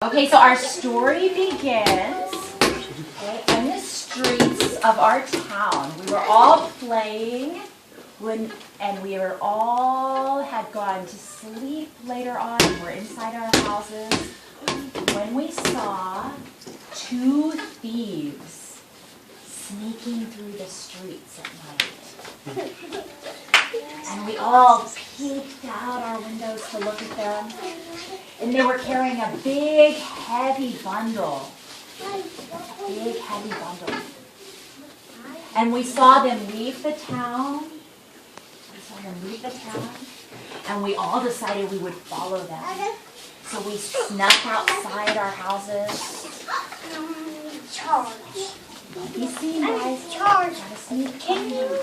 Okay, so our story begins in the streets of our town. We were all playing and we were all had gone to sleep later on. We were inside our houses when we saw two thieves sneaking through the streets at night. And we all peeked out our windows to look at them. And they were carrying a big, heavy bundle. Big, heavy bundle. And we saw them leave the town. And we all decided we would follow them. So we snuck outside our houses. Don't be seen, guys. Gotta sneak behind them.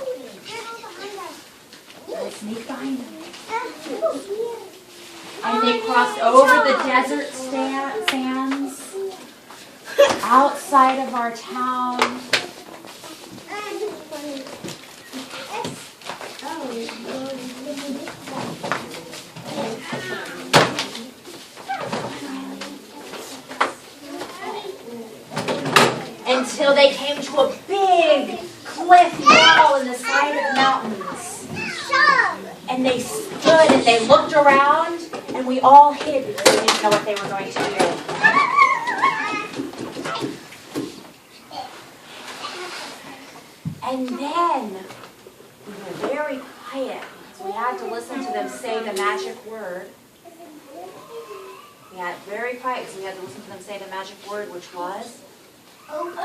Gotta sneak behind them. And they crossed over the desert sands outside of our town. Until they came to a big cliff wall in the side of the mountains. And they stood and they looked around and we all hid because we didn't know what they were going to do. And then we were very quiet because we had to listen to them say the magic word. We got very quiet because we had to listen to them say the magic word, which was Open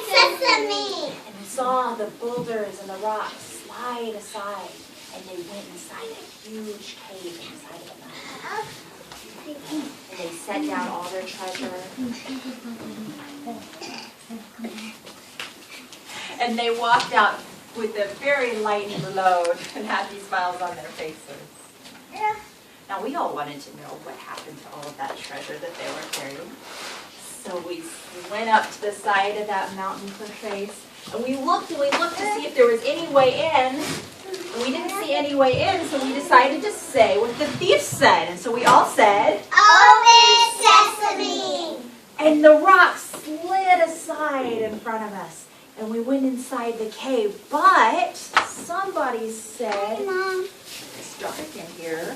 sesame! And we saw the boulders and the rocks slide aside, and they went inside a huge cave inside of the mountain. And they set down all their treasure. And they walked out with a very light load and happy smiles on their faces. Now we all wanted to know what happened to all of that treasure that they were carrying. So we went up to the side of that mountain face, and we looked to see if there was any way in. And we didn't see any way in, so we decided to say what the thief said. And so we all said, Open sesame! And the rocks slid aside in front of us. And we went inside the cave. But somebody said, Hey, Mom. It's dark in here.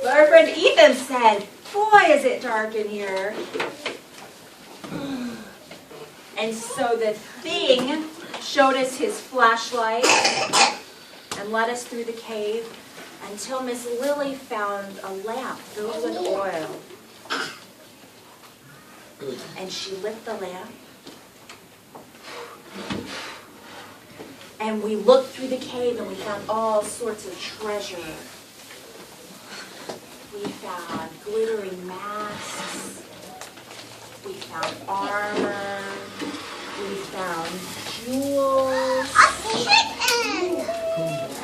But our friend Ethan said, boy, is it dark in here. And so the thing showed us his flashlight and led us through the cave until Miss Lily found a lamp filled with oil. And she lit the lamp. And we looked through the cave and we found all sorts of treasure. We found glittering masks. We found armor. We found jewels. A kitten!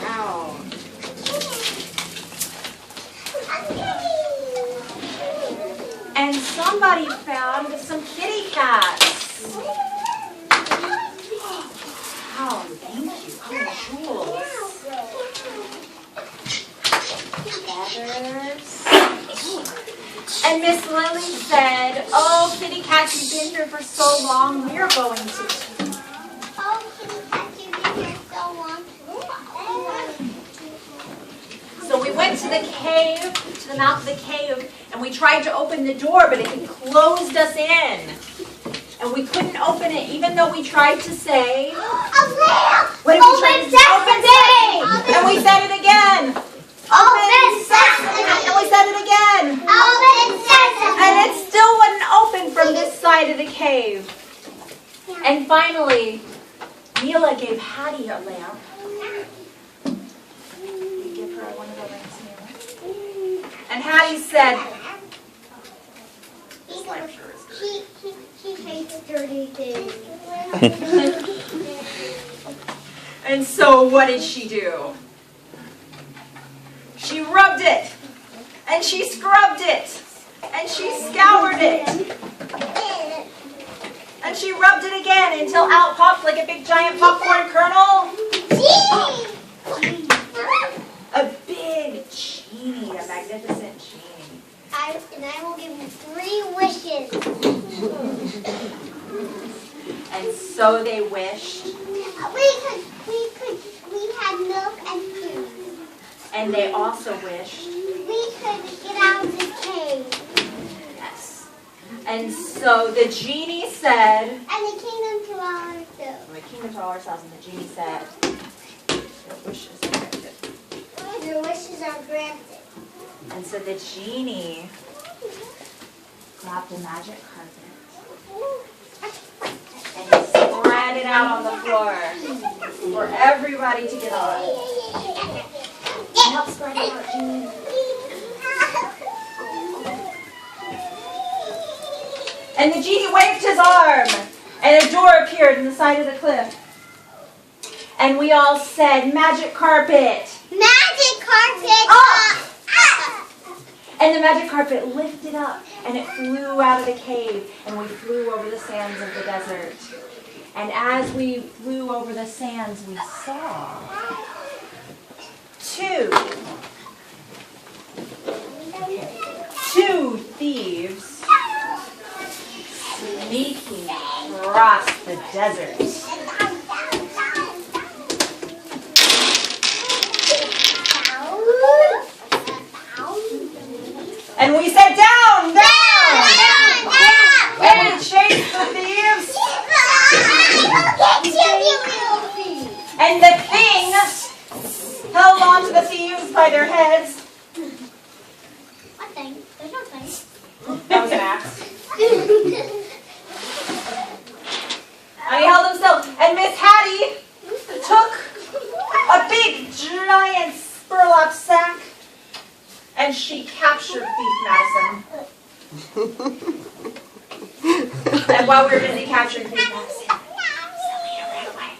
Wow. And somebody found some kitty cats. Wow, thank you. Oh, jewels. Feathers. And Miss Lily said, oh, kitty cats, you've been here for so long, we're going to. Oh, kitty cats, you've been here so long. So we went to the cave, to the mouth of the cave, and we tried to open the door, but it had closed us in. And we couldn't open it, even though we tried to say, A lamp! what did we try to say? Open sesame! And we said it again. Open sesame! And we said it again. Open sesame! And it still wouldn't open from this side of the cave. And finally, Mila gave Hattie a lamp. You give her one of the lamps, Mila. And Hattie said, this lamp sure is dirty. She hates dirty things. And so what did she do? She rubbed it. And she scrubbed it. And she scoured it. And she rubbed it again until out popped like a big giant popcorn kernel. A big magnificent genie. And I will give you 3 wishes. And so they wished. We had milk and food. And they also wished. We could get out of the cave. Yes. And so the genie said. And the kingdom to ourselves. The kingdom to ourselves, and the genie said, your wishes are granted. Your wishes are granted. And so the genie grabbed a magic carpet and he spread it out on the floor for everybody to get on. Help spread it out, Genie. And the genie waved his arm, and a door appeared in the side of the cliff. And we all said, magic carpet. Magic carpet. Up! And the magic carpet lifted up, and it flew out of the cave, and we flew over the sands of the desert. And as we flew over the sands, we saw 2 thieves sneaking across the desert. And we said, down, down! And we chased the thieves. And the king held on to the thieves by their heads. What thing? There's no thing. That was an axe. And he held himself. And Miss Hattie took a big, giant burlap sack. And she captured Thief Madison. And while we were busy capturing Thief Madison, Selena ran away.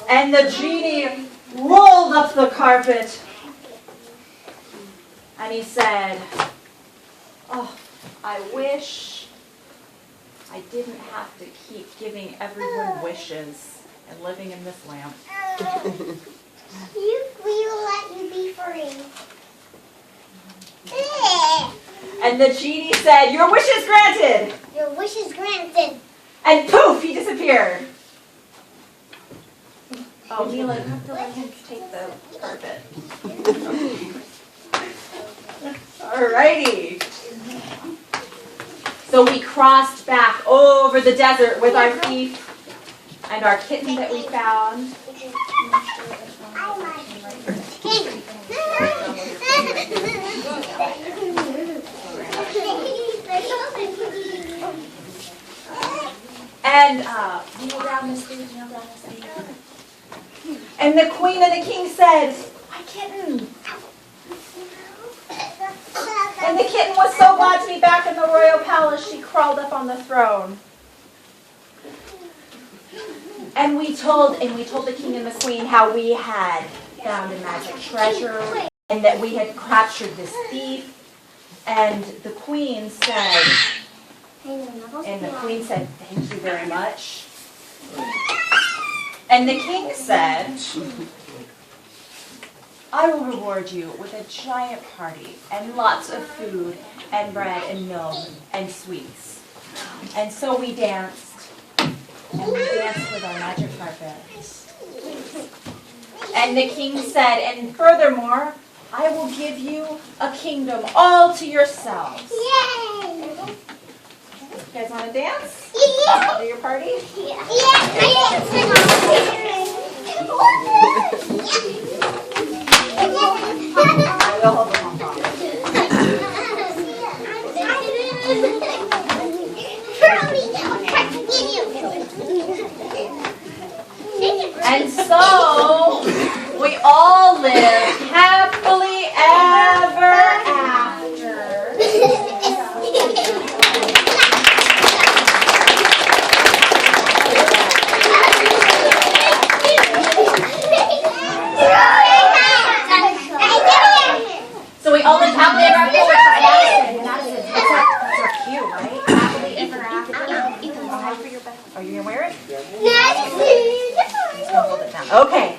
And the genie rolled up the carpet. And he said, oh, I wish I didn't have to keep giving everyone wishes and living in this lamp. We will let you be free. And the genie said, your wish is granted. Your wish is granted. And poof, he disappeared. Oh, Mila, you have to let him take the carpet. Alrighty. So we crossed back over the desert with our thief and our kitten that we found. And kneel down, Miss Bee, kneel down, Miss Bee. And the queen and the king said, my kitten. And the kitten was so glad to be back in the royal palace, she crawled up on the throne. And we told the king and the queen how we had found a magic treasure and that we had captured this thief. And the queen said, thank you very much. And the king said, I will reward you with a giant party and lots of food and bread and milk and sweets. And so we danced. And we danced with our magic carpet. And the king said, and furthermore, I will give you a kingdom all to yourselves. Yay! You guys want to dance? Yeah. Do your party? Yeah. I will hold the pom-pom. And so we all lived happily ever after. Okay,